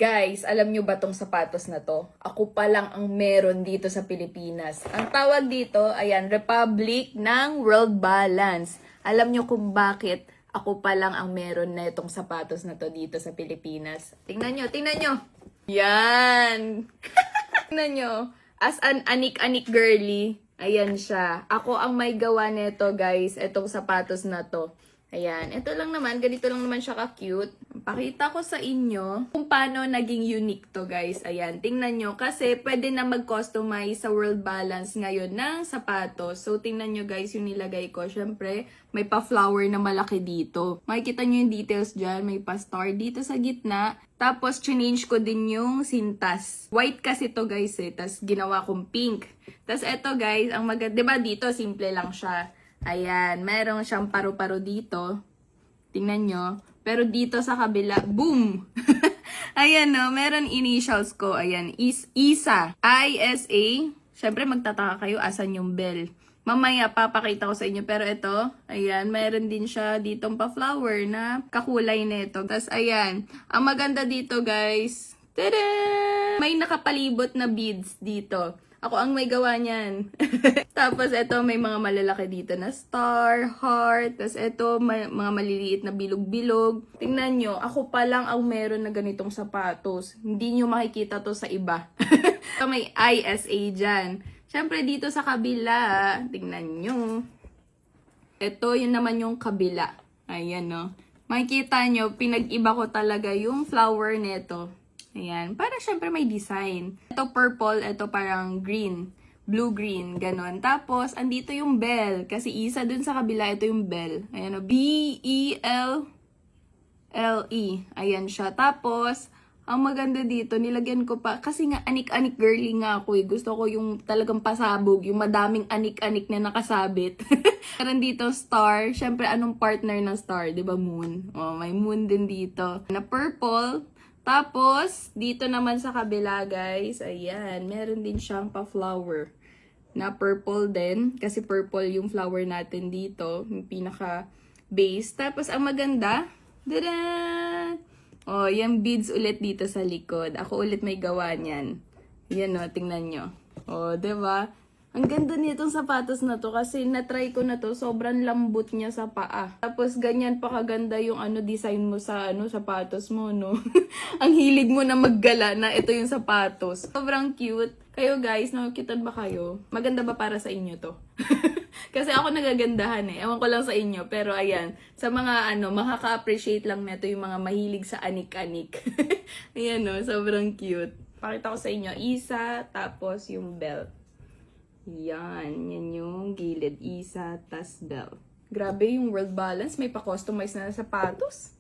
Guys, alam nyo ba tong sapatos na to? Ako pa lang ang meron dito sa Pilipinas. Ang tawag dito, ayan, Republic ng World Balance. Alam nyo kung bakit ako pa lang ang meron na itong sapatos na to dito sa Pilipinas. Tingnan nyo, tingnan nyo. Yan. Tingnan nyo. As an anik-anik girly, ayan siya. Ako ang may gawa nito, guys, itong sapatos na to. Ayan, ito lang naman, ganito lang naman siya ka-cute. Pakita ko sa inyo kung paano naging unique to, guys. Ayan, tingnan nyo. Kasi pwede na mag-customize sa World Balance ngayon ng sapatos. So, tingnan nyo, guys, yung nilagay ko. Syempre, may pa-flower na malaki dito. Makikita nyo yung details dyan. May pa-star dito sa gitna. Tapos, change ko din yung sintas. White kasi to, guys, eh. Tapos, ginawa kong pink. Tapos, eto, guys, ang maganda. Diba dito, simple lang siya. Ayan, meron siyang paru-paro dito. Tingnan nyo. Pero dito sa kabila, boom! Ayan, no, meron initials ko. Ayan, ISA. I-S-A. Siyempre, magtataka kayo, asan yung bell. Mamaya, papakita ko sa inyo. Pero ito, ayan, meron din siya ditong pa-flower na kakulay nito. Tapos, ayan, ang maganda dito, guys. Tada! May nakapalibot na beads dito. Ako ang may gawa niyan. Tapos, ito, may mga malalaki dito na star, heart. Tapos, ito, mga maliliit na bilog-bilog. Tingnan nyo, ako pa lang ang meron na ganitong sapatos. Hindi nyo makikita to sa iba. So, may ISA dyan. Siyempre, dito sa kabila, tingnan nyo. Ito, yun naman yung kabila. Ayan, no. Makikita nyo, pinag-iba ko talaga yung flower neto. Ayan. Para syempre may design. Ito purple, ito parang green. Blue-green, ganon. Tapos, andito yung bell. Kasi isa dun sa kabila, ito yung bell. Ayan o. B-E-L-L-E. Ayan siya. Tapos, ang maganda dito, nilagyan ko pa. Kasi nga, anik-anik girly nga ako eh. Gusto ko yung talagang pasabog. Yung madaming anik-anik na nakasabit. Meron dito star. Syempre, anong partner ng star? Diba moon? Oh, may moon din dito. Na purple. Tapos, dito naman sa kabila, guys, ayan, meron din siyang pa-flower na purple din. Kasi purple yung flower natin dito, yung pinaka-base. Tapos, ang maganda, dadan! Oh, yung beads ulit dito sa likod. Ako ulit may gawa niyan. Yan o, tingnan nyo. Oh, diba? Ang ganda nitong sapatos na to kasi na-try ko na to, sobrang lambot niya sa paa. Tapos ganyan pa kaganda yung design mo sa sapatos mo, no? Ang hilig mo na maggala na ito yung sapatos. Sobrang cute. Kayo guys, nakikitan ba kayo? Maganda ba para sa inyo to? Kasi ako nagagandahan eh. Ewan ko lang sa inyo. Pero ayan, sa mga makaka-appreciate lang nito yung mga mahilig sa anik-anik. Ayan no, sobrang cute. Pakita ko sa inyo, isa, tapos yung belt. Yan yung gilid, isa, tas bell. Grabe yung World Balance, may pa-customize na sapatos.